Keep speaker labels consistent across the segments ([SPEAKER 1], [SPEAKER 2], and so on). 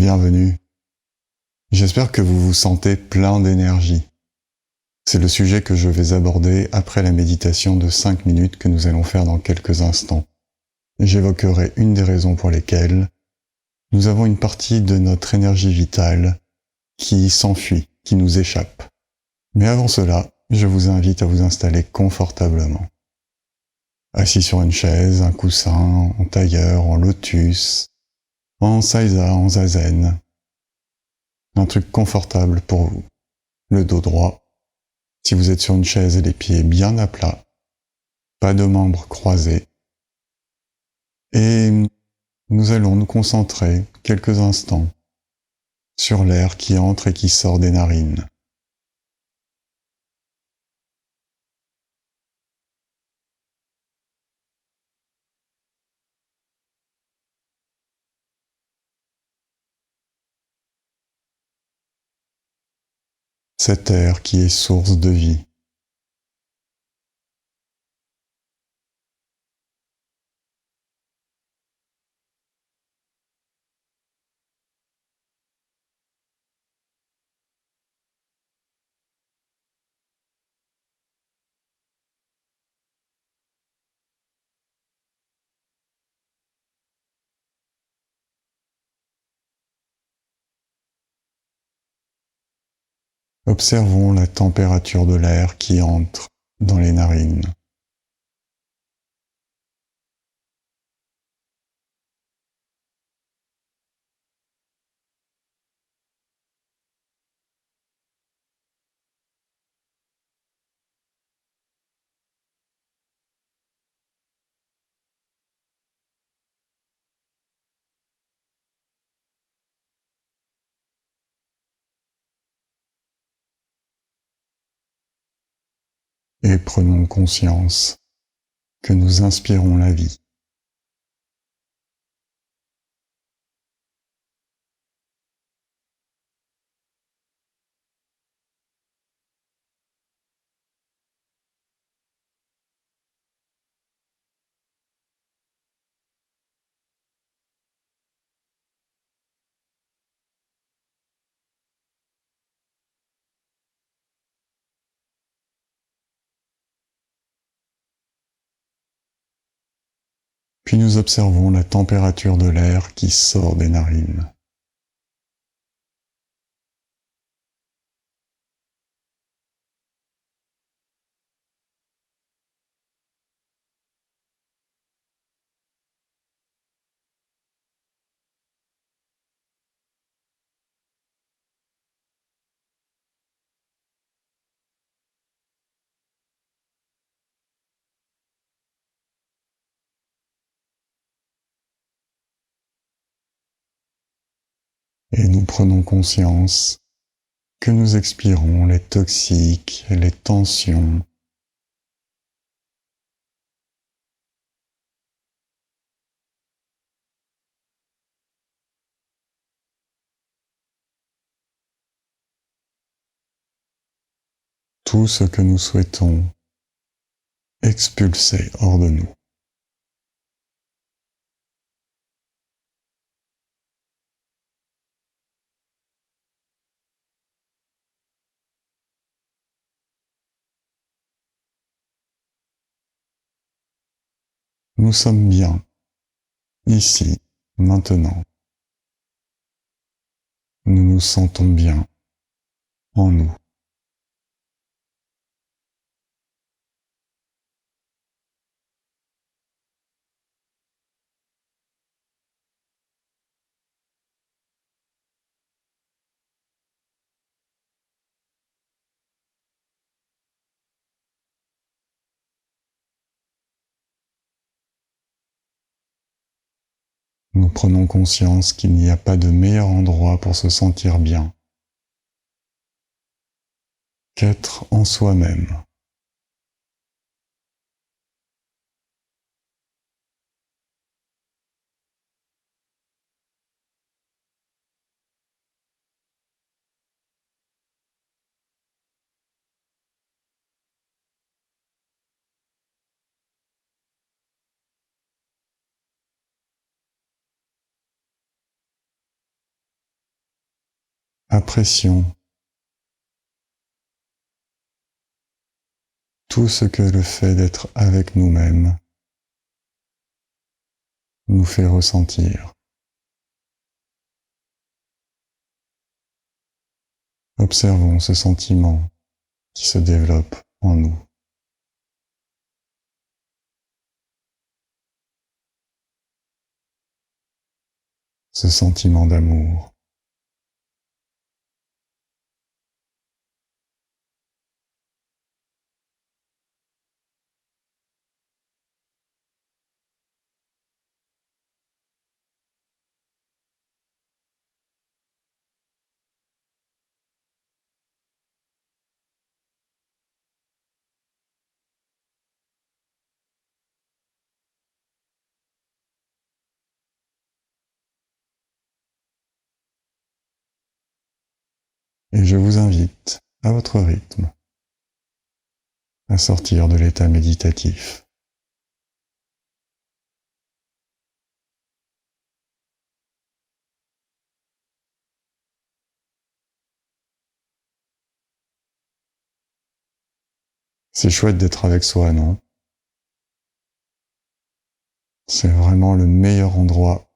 [SPEAKER 1] Bienvenue. J'espère que vous vous sentez plein d'énergie. C'est le sujet que je vais aborder après la méditation de 5 minutes que nous allons faire dans quelques instants. J'évoquerai une des raisons pour lesquelles nous avons une partie de notre énergie vitale qui s'enfuit, qui nous échappe. Mais avant cela, je vous invite à vous installer confortablement. Assis sur une chaise, un coussin, en tailleur, en lotus, en saïsa, en zazen. Un truc confortable pour vous. Le dos droit. Si vous êtes sur une chaise et les pieds bien à plat, pas de membres croisés. Et nous allons nous concentrer quelques instants sur l'air qui entre et qui sort des narines. Cet air qui est source de vie. Observons la température de l'air qui entre dans les narines. Et prenons conscience que nous inspirons la vie. Puis nous observons la température de l'air qui sort des narines. Et nous prenons conscience que nous expirons les toxiques, les tensions, tout ce que nous souhaitons expulser hors de nous. Nous sommes bien, ici, maintenant. Nous nous sentons bien en nous. Nous prenons conscience qu'il n'y a pas de meilleur endroit pour se sentir bien qu'être en soi-même. apprécions tout ce que le fait d'être avec nous-mêmes nous fait ressentir. Observons ce sentiment qui se développe en nous. Ce sentiment d'amour. Et je vous invite, à votre rythme, à sortir de l'état méditatif. C'est chouette d'être avec soi, non? C'est vraiment le meilleur endroit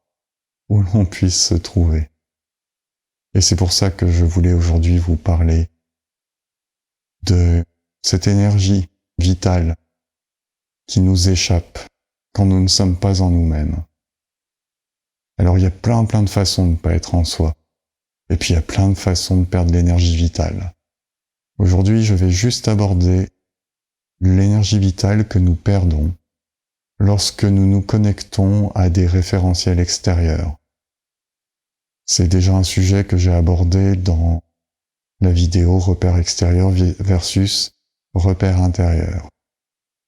[SPEAKER 1] où l'on puisse se trouver. Et c'est pour ça que je voulais aujourd'hui vous parler de cette énergie vitale qui nous échappe quand nous ne sommes pas en nous-mêmes. Alors il y a plein de façons de ne pas être en soi. Et puis il y a plein de façons de perdre l'énergie vitale. Aujourd'hui, je vais juste aborder l'énergie vitale que nous perdons lorsque nous nous connectons à des référentiels extérieurs. C'est déjà un sujet que j'ai abordé dans la vidéo repère extérieur versus repère intérieur.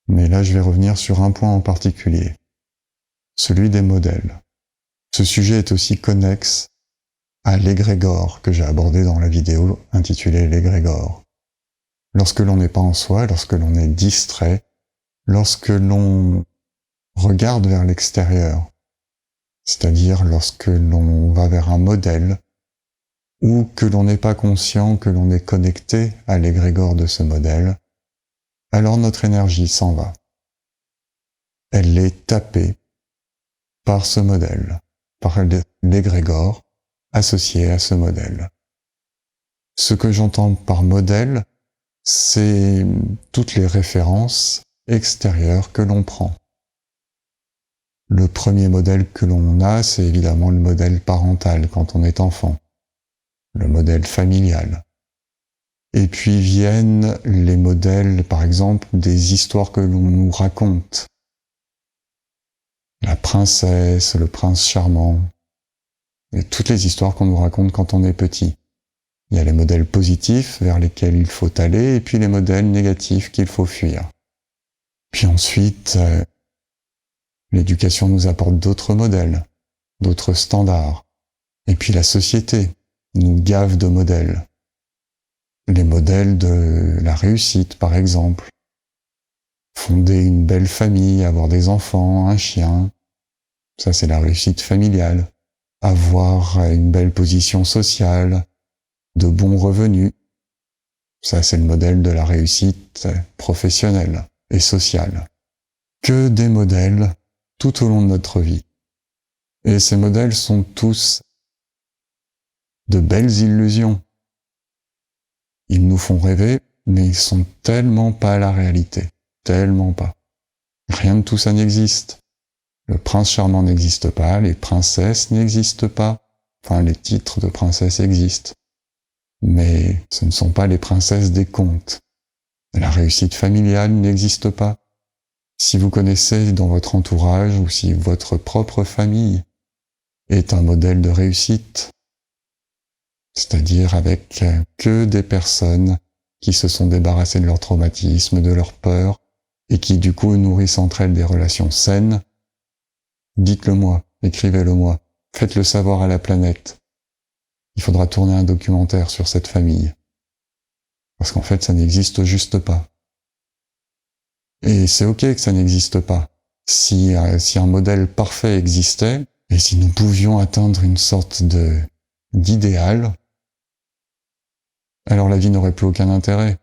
[SPEAKER 1] Mais là, je vais revenir sur un point en particulier, celui des modèles. Ce sujet est aussi connexe à l'égrégore que j'ai abordé dans la vidéo intitulée l'égrégore. Lorsque l'on n'est pas en soi, lorsque l'on est distrait, lorsque l'on regarde vers l'extérieur, c'est-à-dire lorsque l'on va vers un modèle, ou que l'on n'est pas conscient que l'on est connecté à l'égrégore de ce modèle, alors notre énergie s'en va. Elle est tapée par ce modèle, par l'égrégore associé à ce modèle. Ce que j'entends par modèle, c'est toutes les références extérieures que l'on prend. Le premier modèle que l'on a, c'est évidemment le modèle parental quand on est enfant, le modèle familial. Et puis viennent les modèles, par exemple, des histoires que l'on nous raconte. La princesse, le prince charmant, et toutes les histoires qu'on nous raconte quand on est petit. Il y a les modèles positifs vers lesquels il faut aller, et puis les modèles négatifs qu'il faut fuir. Puis ensuite, l'éducation nous apporte d'autres modèles, d'autres standards. Et puis la société nous gave de modèles. Les modèles de la réussite, par exemple. Fonder une belle famille, avoir des enfants, un chien. Ça, c'est la réussite familiale. Avoir une belle position sociale, de bons revenus. Ça, c'est le modèle de la réussite professionnelle et sociale. Que des modèles tout au long de notre vie. Et ces modèles sont tous de belles illusions. Ils nous font rêver, mais ils sont tellement pas la réalité. Tellement pas. Rien de tout ça n'existe. Le prince charmant n'existe pas, les princesses n'existent pas. Enfin, les titres de princesse existent. Mais ce ne sont pas les princesses des contes. La réussite familiale n'existe pas. Si vous connaissez dans votre entourage ou si votre propre famille est un modèle de réussite, c'est-à-dire avec que des personnes qui se sont débarrassées de leur traumatisme, de leur peur, et qui du coup nourrissent entre elles des relations saines, dites-le moi, écrivez-le moi, faites-le savoir à la planète. Il faudra tourner un documentaire sur cette famille. Parce qu'en fait, ça n'existe juste pas. Et c'est ok que ça n'existe pas. Si un modèle parfait existait, et si nous pouvions atteindre une sorte d'idéal, alors la vie n'aurait plus aucun intérêt.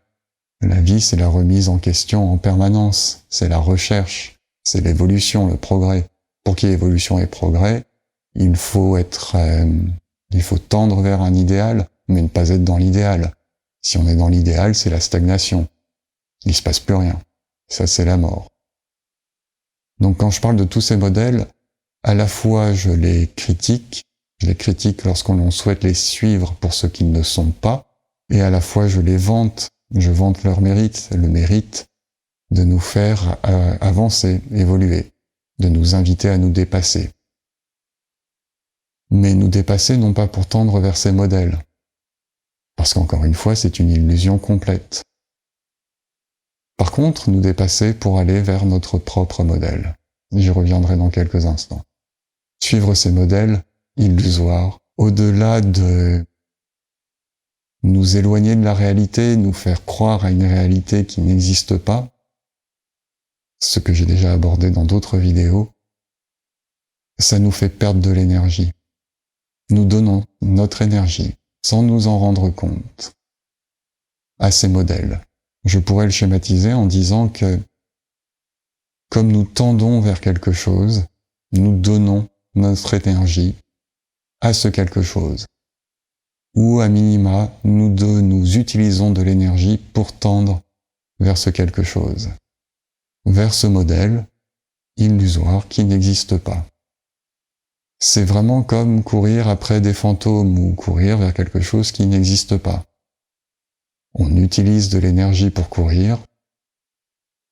[SPEAKER 1] La vie, c'est la remise en question en permanence, c'est la recherche, c'est l'évolution, le progrès. Pour qu'il y ait évolution et progrès, il faut tendre vers un idéal, mais ne pas être dans l'idéal. Si on est dans l'idéal, c'est la stagnation. Il se passe plus rien. Ça, c'est la mort. Donc quand je parle de tous ces modèles, à la fois je les critique lorsqu'on souhaite les suivre pour ce qu'ils ne sont pas, et à la fois je les vante, je vante leur mérite, le mérite de nous faire avancer, évoluer, de nous inviter à nous dépasser. Mais nous dépasser non pas pour tendre vers ces modèles, parce qu'encore une fois, c'est une illusion complète. Par contre, nous dépasser pour aller vers notre propre modèle. J'y reviendrai dans quelques instants. Suivre ces modèles illusoires, au-delà de nous éloigner de la réalité, nous faire croire à une réalité qui n'existe pas, ce que j'ai déjà abordé dans d'autres vidéos, ça nous fait perdre de l'énergie. Nous donnons notre énergie, sans nous en rendre compte, à ces modèles. Je pourrais le schématiser en disant que, comme nous tendons vers quelque chose, nous donnons notre énergie à ce quelque chose. Ou à minima, nous utilisons de l'énergie pour tendre vers ce quelque chose, vers ce modèle illusoire qui n'existe pas. C'est vraiment comme courir après des fantômes ou courir vers quelque chose qui n'existe pas. On utilise de l'énergie pour courir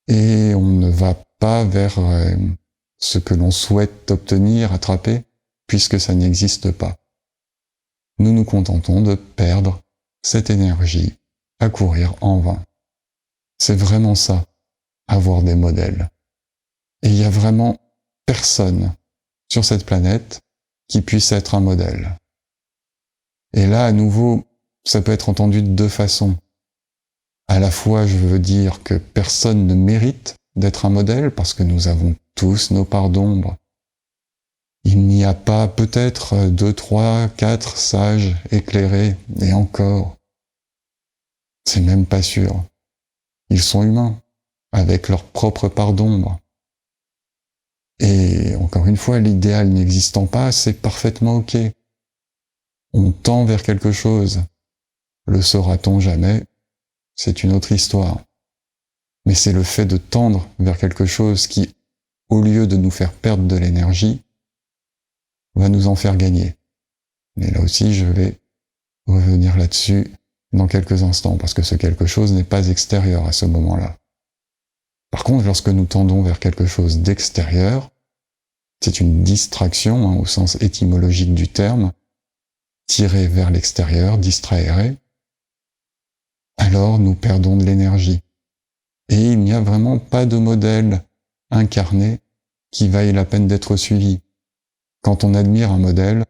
[SPEAKER 1] et on ne va pas vers ce que l'on souhaite obtenir, attraper, puisque ça n'existe pas. Nous nous contentons de perdre cette énergie à courir en vain. C'est vraiment ça, avoir des modèles. Et il y a vraiment personne sur cette planète qui puisse être un modèle. Et là, à nouveau, ça peut être entendu de deux façons. À la fois, je veux dire que personne ne mérite d'être un modèle parce que nous avons tous nos parts d'ombre. Il n'y a pas peut-être 2, 3, 4 sages éclairés, et encore. C'est même pas sûr. Ils sont humains, avec leur propre part d'ombre. Et encore une fois, l'idéal n'existant pas, c'est parfaitement ok. On tend vers quelque chose. Le saura-t-on jamais? C'est une autre histoire. Mais c'est le fait de tendre vers quelque chose qui, au lieu de nous faire perdre de l'énergie, va nous en faire gagner. Mais là aussi, je vais revenir là-dessus dans quelques instants, parce que ce quelque chose n'est pas extérieur à ce moment-là. Par contre, lorsque nous tendons vers quelque chose d'extérieur, c'est une distraction, au sens étymologique du terme, tirer vers l'extérieur, distraere, alors nous perdons de l'énergie. Et il n'y a vraiment pas de modèle incarné qui vaille la peine d'être suivi. Quand on admire un modèle,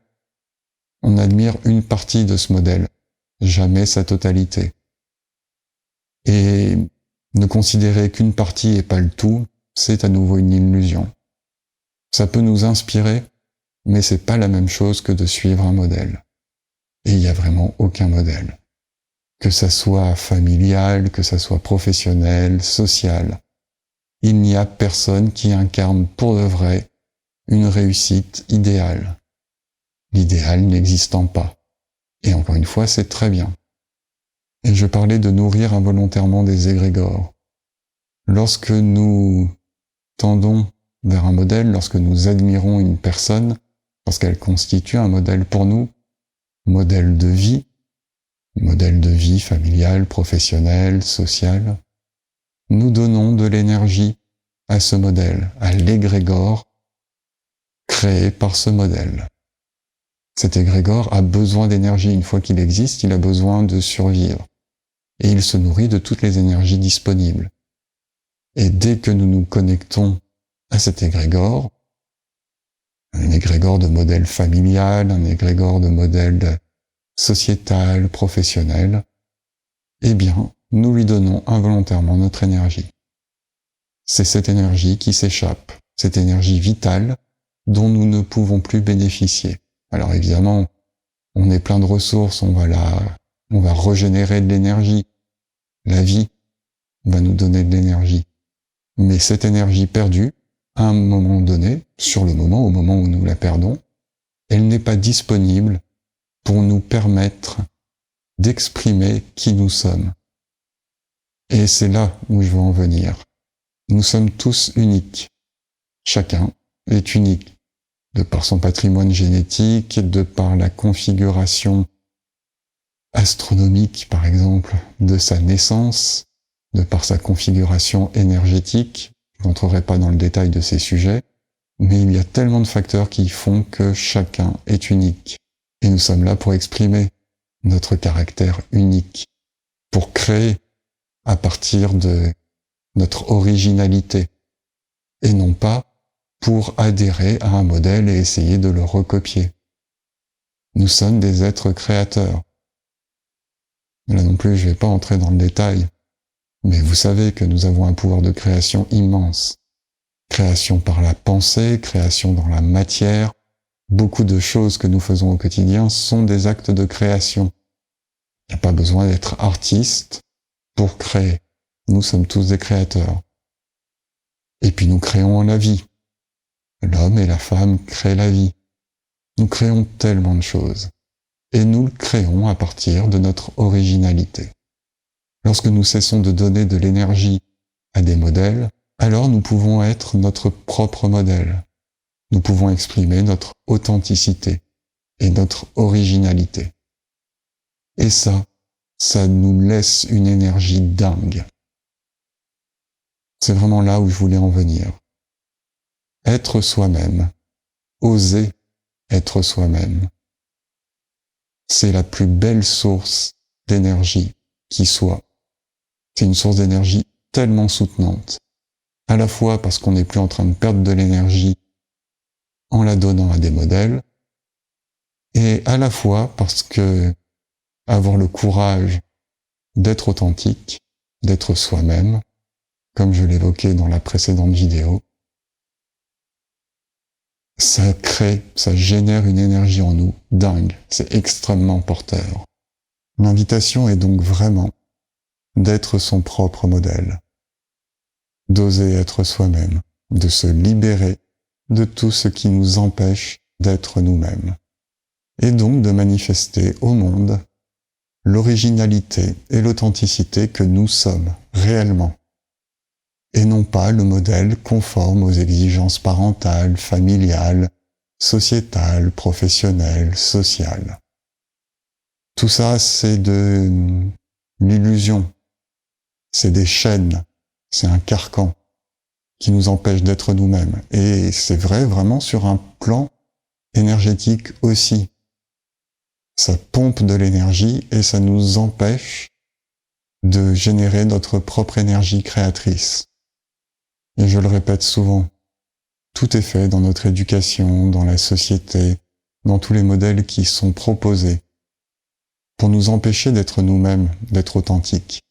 [SPEAKER 1] on admire une partie de ce modèle, jamais sa totalité. Et ne considérer qu'une partie et pas le tout, c'est à nouveau une illusion. Ça peut nous inspirer, mais c'est pas la même chose que de suivre un modèle. Et il n'y a vraiment aucun modèle. Que ça soit familial, que ça soit professionnel, social. Il n'y a personne qui incarne pour de vrai une réussite idéale. L'idéal n'existant pas. Et encore une fois, c'est très bien. Et je parlais de nourrir involontairement des égrégores. Lorsque nous tendons vers un modèle, lorsque nous admirons une personne, lorsqu'elle constitue un modèle pour nous, modèle de vie familiale, professionnelle, sociale, nous donnons de l'énergie à ce modèle, à l'égrégore créé par ce modèle. Cet égrégore a besoin d'énergie. Une fois qu'il existe, il a besoin de survivre. Et il se nourrit de toutes les énergies disponibles. Et dès que nous nous connectons à cet égrégore, un égrégore de modèle familial, un égrégore de modèle sociétal, professionnel, eh bien, nous lui donnons involontairement notre énergie. C'est cette énergie qui s'échappe, cette énergie vitale dont nous ne pouvons plus bénéficier. Alors évidemment, on est plein de ressources, on va la on va régénérer de l'énergie. La vie va nous donner de l'énergie. Mais cette énergie perdue, à un moment donné, sur le moment, au moment où nous la perdons, elle n'est pas disponible pour nous permettre d'exprimer qui nous sommes. Et c'est là où je veux en venir. Nous sommes tous uniques. Chacun est unique, de par son patrimoine génétique, de par la configuration astronomique, par exemple, de sa naissance, de par sa configuration énergétique. Je n'entrerai pas dans le détail de ces sujets, mais il y a tellement de facteurs qui font que chacun est unique. Et nous sommes là pour exprimer notre caractère unique, pour créer à partir de notre originalité, et non pas pour adhérer à un modèle et essayer de le recopier. Nous sommes des êtres créateurs. Là non plus, je ne vais pas entrer dans le détail, mais vous savez que nous avons un pouvoir de création immense. Création par la pensée, création dans la matière. Beaucoup de choses que nous faisons au quotidien sont des actes de création. Il n'y a pas besoin d'être artiste pour créer. Nous sommes tous des créateurs. Et puis nous créons la vie. L'homme et la femme créent la vie. Nous créons tellement de choses. Et nous le créons à partir de notre originalité. Lorsque nous cessons de donner de l'énergie à des modèles, alors nous pouvons être notre propre modèle. Nous pouvons exprimer notre authenticité et notre originalité. Et ça nous laisse une énergie dingue. C'est vraiment là où je voulais en venir. Être soi-même, oser être soi-même, c'est la plus belle source d'énergie qui soit. C'est une source d'énergie tellement soutenante, à la fois parce qu'on n'est plus en train de perdre de l'énergie en la donnant à des modèles, et à la fois parce que avoir le courage d'être authentique, d'être soi-même, comme je l'évoquais dans la précédente vidéo, ça crée, ça génère une énergie en nous dingue, c'est extrêmement porteur. L'invitation est donc vraiment d'être son propre modèle, d'oser être soi-même, de se libérer de tout ce qui nous empêche d'être nous-mêmes, et donc de manifester au monde l'originalité et l'authenticité que nous sommes réellement, et non pas le modèle conforme aux exigences parentales, familiales, sociétales, professionnelles, sociales. Tout ça, c'est de l'illusion, c'est des chaînes, c'est un carcan qui nous empêche d'être nous-mêmes. Et c'est vrai vraiment sur un plan énergétique aussi. Ça pompe de l'énergie et ça nous empêche de générer notre propre énergie créatrice. Et je le répète souvent, tout est fait dans notre éducation, dans la société, dans tous les modèles qui sont proposés pour nous empêcher d'être nous-mêmes, d'être authentiques.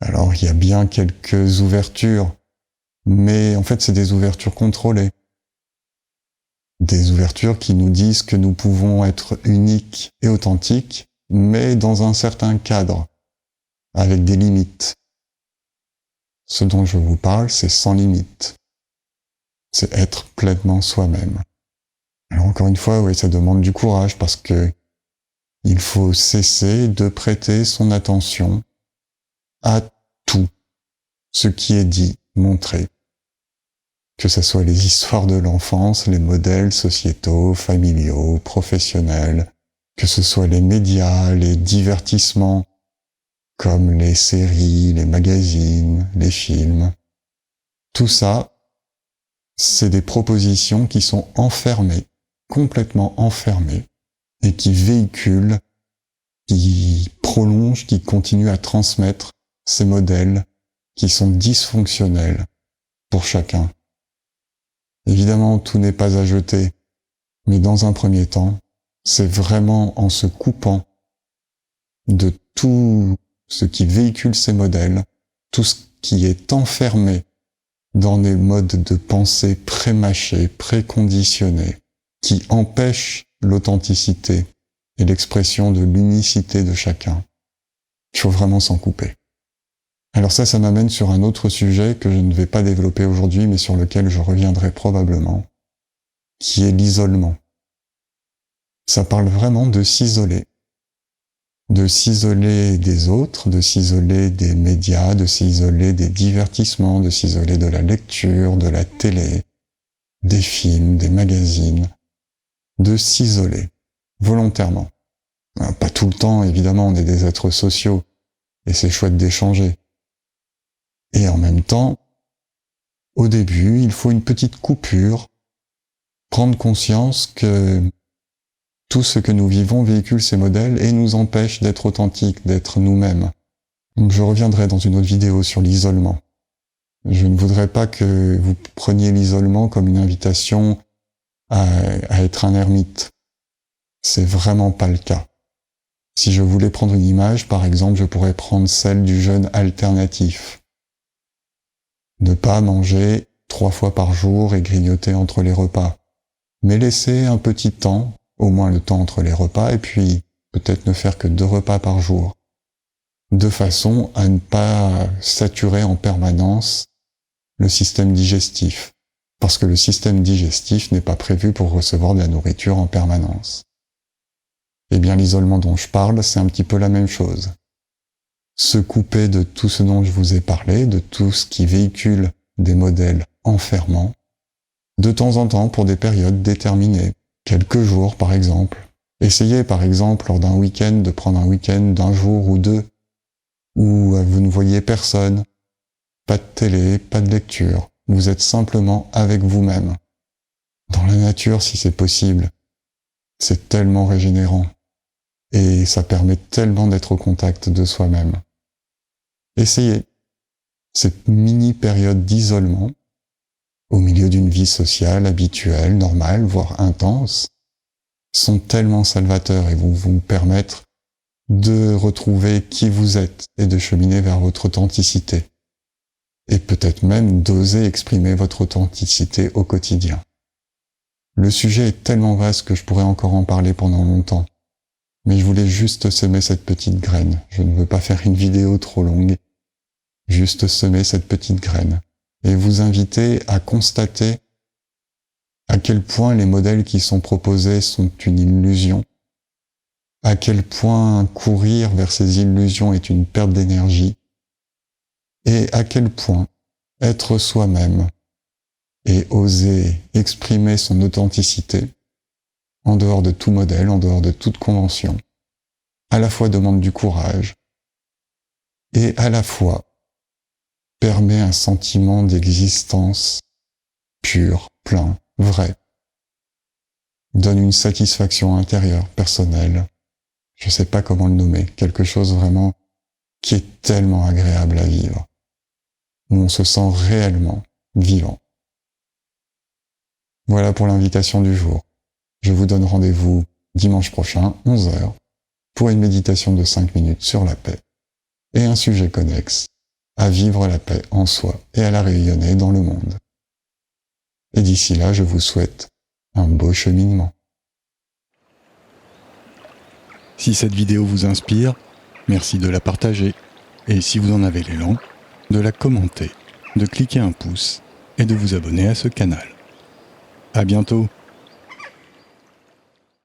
[SPEAKER 1] Alors il y a bien quelques ouvertures, mais en fait c'est des ouvertures contrôlées. Des ouvertures qui nous disent que nous pouvons être uniques et authentiques, mais dans un certain cadre, avec des limites. Ce dont je vous parle, c'est sans limite. C'est être pleinement soi-même. Alors encore une fois, oui, ça demande du courage parce que il faut cesser de prêter son attention à tout ce qui est dit, montré. Que ce soit les histoires de l'enfance, les modèles sociétaux, familiaux, professionnels, que ce soit les médias, les divertissements, comme les séries, les magazines, les films. Tout ça, c'est des propositions qui sont enfermées, complètement enfermées, et qui véhiculent, qui prolongent, qui continuent à transmettre ces modèles qui sont dysfonctionnels pour chacun. Évidemment, tout n'est pas à jeter, mais dans un premier temps, c'est vraiment en se coupant de tout ce qui véhicule ces modèles, tout ce qui est enfermé dans des modes de pensée prémâchés, préconditionnés, qui empêchent l'authenticité et l'expression de l'unicité de chacun. Il faut vraiment s'en couper. Alors ça m'amène sur un autre sujet que je ne vais pas développer aujourd'hui, mais sur lequel je reviendrai probablement, qui est l'isolement. Ça parle vraiment de s'isoler des autres, de s'isoler des médias, de s'isoler des divertissements, de s'isoler de la lecture, de la télé, des films, des magazines, de s'isoler volontairement. Pas tout le temps, évidemment, on est des êtres sociaux, et c'est chouette d'échanger. Et en même temps, au début, il faut une petite coupure, prendre conscience que tout ce que nous vivons véhicule ces modèles et nous empêche d'être authentiques, d'être nous-mêmes. Donc je reviendrai dans une autre vidéo sur l'isolement. Je ne voudrais pas que vous preniez l'isolement comme une invitation à être un ermite. C'est vraiment pas le cas. Si je voulais prendre une image, par exemple, je pourrais prendre celle du jeûne alternatif. Ne pas manger 3 fois par jour et grignoter entre les repas. Mais laisser un petit temps, au moins le temps entre les repas, et puis peut-être ne faire que 2 repas par jour, de façon à ne pas saturer en permanence le système digestif, parce que le système digestif n'est pas prévu pour recevoir de la nourriture en permanence. Eh bien, l'isolement dont je parle, c'est un petit peu la même chose. Se couper de tout ce dont je vous ai parlé, de tout ce qui véhicule des modèles enfermants, de temps en temps pour des périodes déterminées, quelques jours par exemple. Essayez par exemple lors d'un week-end de prendre un week-end d'un jour ou 2, où vous ne voyez personne, pas de télé, pas de lecture, vous êtes simplement avec vous-même. Dans la nature si c'est possible. C'est tellement régénérant. Et ça permet tellement d'être au contact de soi-même. Essayez ces mini-périodes d'isolement au milieu d'une vie sociale, habituelle, normale, voire intense, sont tellement salvateurs et vont vous permettre de retrouver qui vous êtes et de cheminer vers votre authenticité. Et peut-être même d'oser exprimer votre authenticité au quotidien. Le sujet est tellement vaste que je pourrais encore en parler pendant longtemps. Mais je voulais juste semer cette petite graine. Je ne veux pas faire une vidéo trop longue. Juste semer cette petite graine. Et vous inviter à constater à quel point les modèles qui sont proposés sont une illusion. À quel point courir vers ces illusions est une perte d'énergie. Et à quel point être soi-même et oser exprimer son authenticité en dehors de tout modèle, en dehors de toute convention, à la fois demande du courage et à la fois permet un sentiment d'existence pur, plein, vrai, donne une satisfaction intérieure, personnelle, je ne sais pas comment le nommer, quelque chose vraiment qui est tellement agréable à vivre, où on se sent réellement vivant. Voilà pour l'invitation du jour. Je vous donne rendez-vous dimanche prochain, 11h, pour une méditation de 5 minutes sur la paix et un sujet connexe, à vivre la paix en soi et à la rayonner dans le monde. Et d'ici là, je vous souhaite un beau cheminement.
[SPEAKER 2] Si cette vidéo vous inspire, merci de la partager et si vous en avez l'élan, de la commenter, de cliquer un pouce et de vous abonner à ce canal. À bientôt!